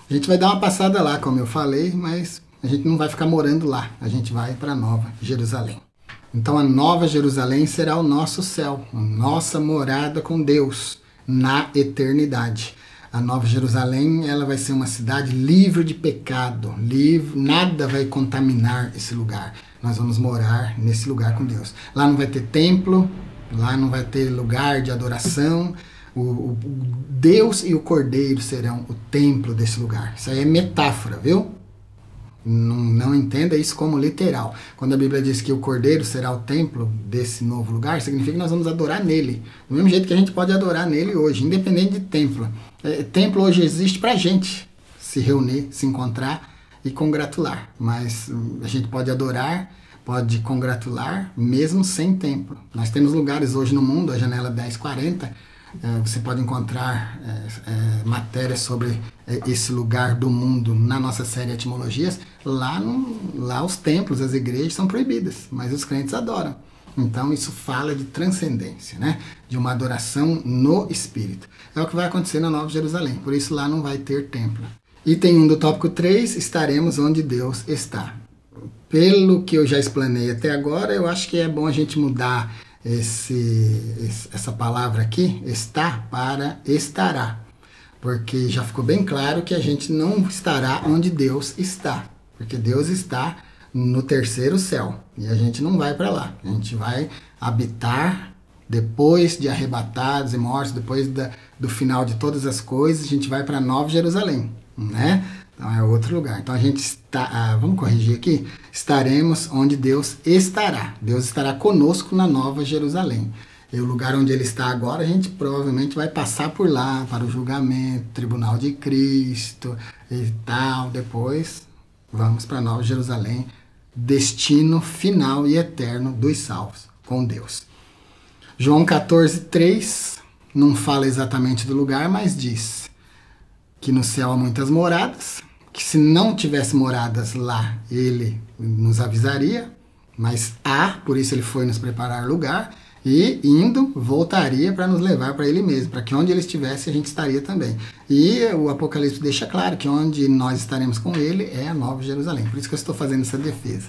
A: A gente vai dar uma passada lá, como eu falei, mas a gente não vai ficar morando lá. A gente vai para a Nova Jerusalém. Então a Nova Jerusalém será o nosso céu, a nossa morada com Deus na eternidade. A Nova Jerusalém, ela vai ser uma cidade livre de pecado, livre, nada vai contaminar esse lugar. Nós vamos morar nesse lugar com Deus. Lá não vai ter templo, lá não vai ter lugar de adoração. O Deus e o Cordeiro serão o templo desse lugar. Isso aí é metáfora, viu? Não entenda isso como literal. Quando a Bíblia diz que o Cordeiro será o templo desse novo lugar, significa que nós vamos adorar nele. Do mesmo jeito que a gente pode adorar nele hoje, independente de templo. Templo hoje existe pra gente se reunir, se encontrar e congratular. Mas a gente pode adorar, pode congratular, mesmo sem templo. Nós temos lugares hoje no mundo, a Janela 1040, você pode encontrar matérias sobre esse lugar do mundo na nossa série Etimologias. Lá os templos, as igrejas são proibidas, mas os crentes adoram. Então isso fala de transcendência, né? De uma adoração no Espírito. É o que vai acontecer na Nova Jerusalém, por isso lá não vai ter templo. Item 1 do tópico 3, estaremos onde Deus está. Pelo que eu já explanei até agora, eu acho que é bom a gente mudar essa palavra aqui, está, para estará, porque já ficou bem claro que a gente não estará onde Deus está, porque Deus está no terceiro céu e a gente não vai para lá, a gente vai habitar depois de arrebatados e mortos, depois do final de todas as coisas, a gente vai para Nova Jerusalém, né? Então é outro lugar. Então a gente está, vamos corrigir aqui, estaremos onde Deus estará. Deus estará conosco na Nova Jerusalém. E o lugar onde Ele está agora, a gente provavelmente vai passar por lá, para o julgamento, tribunal de Cristo e tal. Depois vamos para Nova Jerusalém, destino final e eterno dos salvos com Deus. João 14:3 não fala exatamente do lugar, mas diz que no céu há muitas moradas, que se não tivesse moradas lá, ele nos avisaria, mas há, por isso ele foi nos preparar lugar, e indo, voltaria para nos levar para ele mesmo, para que onde ele estivesse, a gente estaria também. E o Apocalipse deixa claro que onde nós estaremos com ele é a Nova Jerusalém. Por isso que eu estou fazendo essa defesa.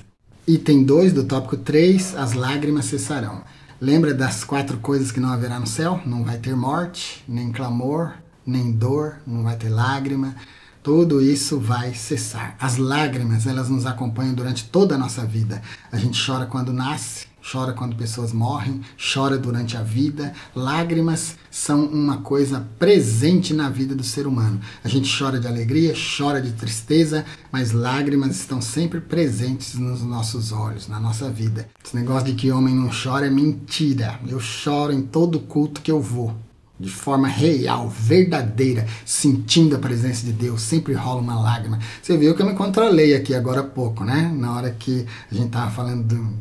A: Item 2 do tópico 3, as lágrimas cessarão. Lembra das 4 coisas que não haverá no céu? Não vai ter morte, nem clamor, nem dor, não vai ter lágrima. Tudo isso vai cessar. As lágrimas, elas nos acompanham durante toda a nossa vida. A gente chora quando nasce, chora quando pessoas morrem, chora durante a vida. Lágrimas são uma coisa presente na vida do ser humano. A gente chora de alegria, chora de tristeza, mas lágrimas estão sempre presentes nos nossos olhos, na nossa vida. Esse negócio de que homem não chora é mentira. Eu choro em todo culto que eu vou. De forma real, verdadeira, sentindo a presença de Deus, sempre rola uma lágrima. Você viu que eu me controlei aqui agora há pouco, né? Na hora que a gente estava falando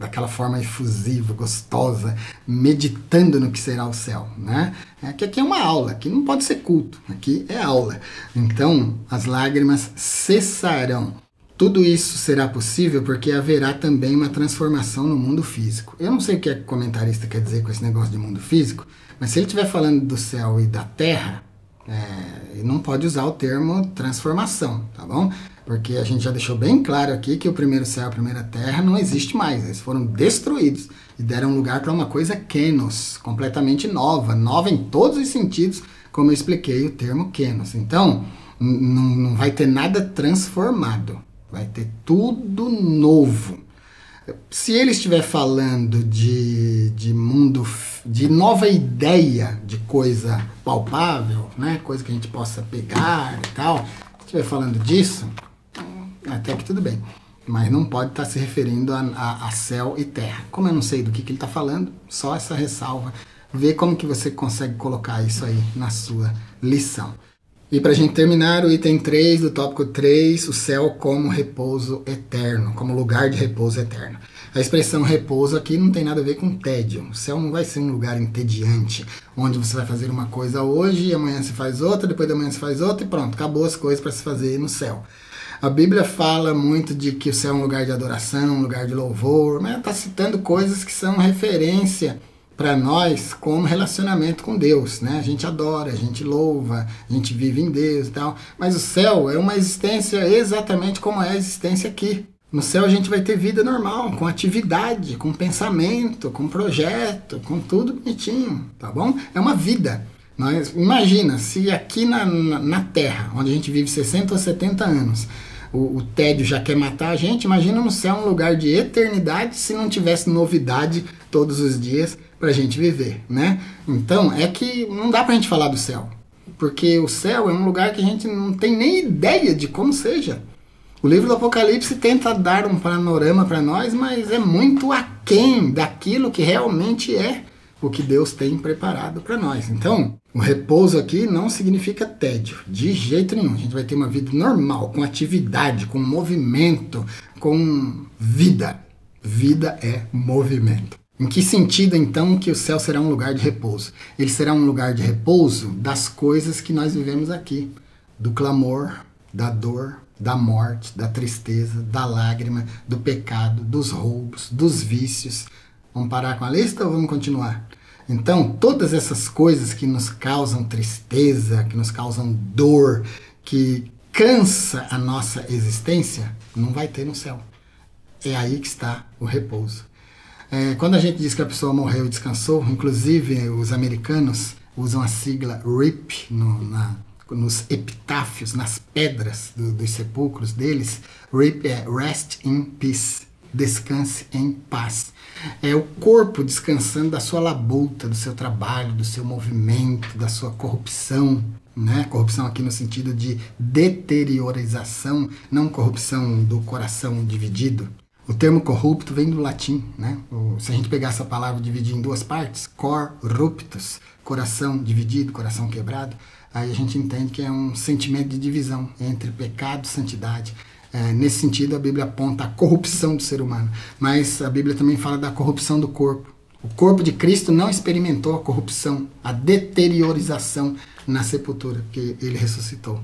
A: daquela forma efusiva, gostosa, meditando no que será o céu, né? Aqui é uma aula, aqui não pode ser culto, aqui é aula. Então, as lágrimas cessarão. Tudo isso será possível porque haverá também uma transformação no mundo físico. Eu não sei o que o comentarista quer dizer com esse negócio de mundo físico, mas se ele estiver falando do céu e da terra, ele não pode usar o termo transformação, tá bom? Porque a gente já deixou bem claro aqui que o primeiro céu e a primeira terra não existe mais. Eles foram destruídos e deram lugar para uma coisa kenos, completamente nova. Nova em todos os sentidos, como eu expliquei o termo kenos. Então, não vai ter nada transformado. Vai ter tudo novo. Se ele estiver falando de mundo, de nova ideia de coisa palpável, né, coisa que a gente possa pegar e tal, se estiver falando disso, até que tudo bem. Mas não pode estar se referindo a céu e terra. Como eu não sei do que ele está falando, só essa ressalva. Vê como que você consegue colocar isso aí na sua lição. E para a gente terminar, o item 3 do tópico 3, o céu como repouso eterno, como lugar de repouso eterno. A expressão repouso aqui não tem nada a ver com tédio. O céu não vai ser um lugar entediante, onde você vai fazer uma coisa hoje, e amanhã você faz outra, depois da manhã você faz outra e pronto, acabou as coisas para se fazer no céu. A Bíblia fala muito de que o céu é um lugar de adoração, um lugar de louvor, mas está citando coisas que são referência para nós como relacionamento com Deus, né? A gente adora, a gente louva, a gente vive em Deus e tal, mas o céu é uma existência exatamente como é a existência aqui. No céu a gente vai ter vida normal, com atividade, com pensamento, com projeto, com tudo bonitinho, tá bom? É uma vida. Mas imagina, se aqui na Terra, onde a gente vive 60 ou 70 anos, o tédio já quer matar a gente, imagina no céu um lugar de eternidade se não tivesse novidade todos os dias pra gente viver, né? Então, é que não dá pra gente falar do céu, porque o céu é um lugar que a gente não tem nem ideia de como seja. O livro do Apocalipse tenta dar um panorama para nós, mas é muito aquém daquilo que realmente é o que Deus tem preparado para nós. Então, o repouso aqui não significa tédio, de jeito nenhum. A gente vai ter uma vida normal, com atividade, com movimento, com vida. Vida é movimento. Em que sentido, então, que o céu será um lugar de repouso? Ele será um lugar de repouso das coisas que nós vivemos aqui. Do clamor, da dor, da morte, da tristeza, da lágrima, do pecado, dos roubos, dos vícios. Vamos parar com a lista ou vamos continuar? Então, todas essas coisas que nos causam tristeza, que nos causam dor, que cansa a nossa existência, não vai ter no céu. É aí que está o repouso. Quando a gente diz que a pessoa morreu e descansou, inclusive os americanos usam a sigla RIP nos epitáfios, nas pedras dos sepulcros deles. RIP é Rest in Peace, descanse em paz. É o corpo descansando da sua labuta, do seu trabalho, do seu movimento, da sua corrupção, né? Corrupção aqui no sentido de deteriorização, não corrupção do coração dividido. O termo corrupto vem do latim, né? Se a gente pegar essa palavra e dividir em duas partes, cor ruptus, coração dividido, coração quebrado, aí a gente entende que é um sentimento de divisão entre pecado e santidade. Nesse sentido, a Bíblia aponta a corrupção do ser humano, mas a Bíblia também fala da corrupção do corpo. O corpo de Cristo não experimentou a corrupção, a deteriorização na sepultura, porque ele ressuscitou.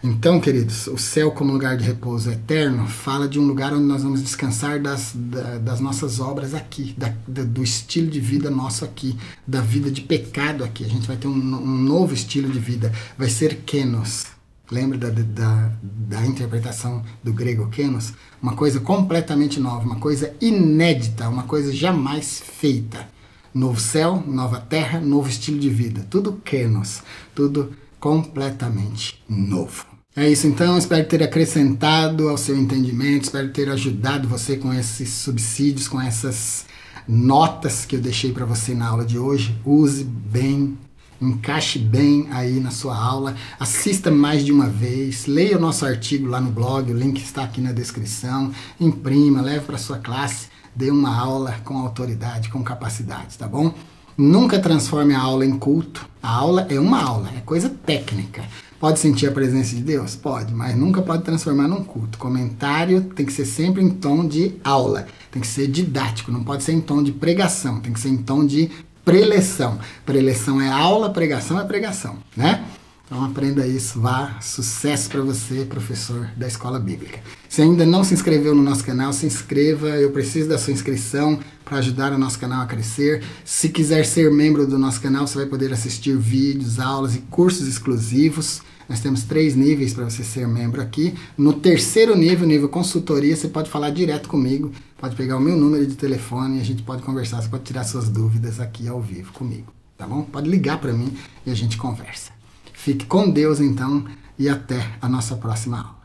A: Então, queridos, o céu como lugar de repouso eterno fala de um lugar onde nós vamos descansar das nossas obras aqui, do estilo de vida nosso aqui, da vida de pecado aqui. A gente vai ter um novo estilo de vida, vai ser kenos. Lembra da interpretação do grego kenos? Uma coisa completamente nova, uma coisa inédita, uma coisa jamais feita. Novo céu, nova terra, novo estilo de vida. Tudo kenos, tudo completamente novo. É isso então, espero ter acrescentado ao seu entendimento, espero ter ajudado você com esses subsídios, com essas notas que eu deixei para você na aula de hoje. Use bem, encaixe bem aí na sua aula, assista mais de uma vez, leia o nosso artigo lá no blog, o link está aqui na descrição, imprima, leve para sua classe, dê uma aula com autoridade, com capacidade, tá bom? Nunca transforme a aula em culto. A aula é uma aula, é coisa técnica. Pode sentir a presença de Deus? Pode, mas nunca pode transformar num culto. Comentário tem que ser sempre em tom de aula, tem que ser didático, não pode ser em tom de pregação, tem que ser em tom de preleção. Preleção é aula, pregação é pregação, né? Então aprenda isso, vá, sucesso para você, professor da Escola Bíblica. Se ainda não se inscreveu no nosso canal, se inscreva, eu preciso da sua inscrição para ajudar o nosso canal a crescer. Se quiser ser membro do nosso canal, você vai poder assistir vídeos, aulas e cursos exclusivos. Nós temos 3 níveis para você ser membro aqui. No terceiro nível, nível consultoria, você pode falar direto comigo, pode pegar o meu número de telefone e a gente pode conversar, você pode tirar suas dúvidas aqui ao vivo comigo, tá bom? Pode ligar para mim e a gente conversa. Fique com Deus, então, e até a nossa próxima aula.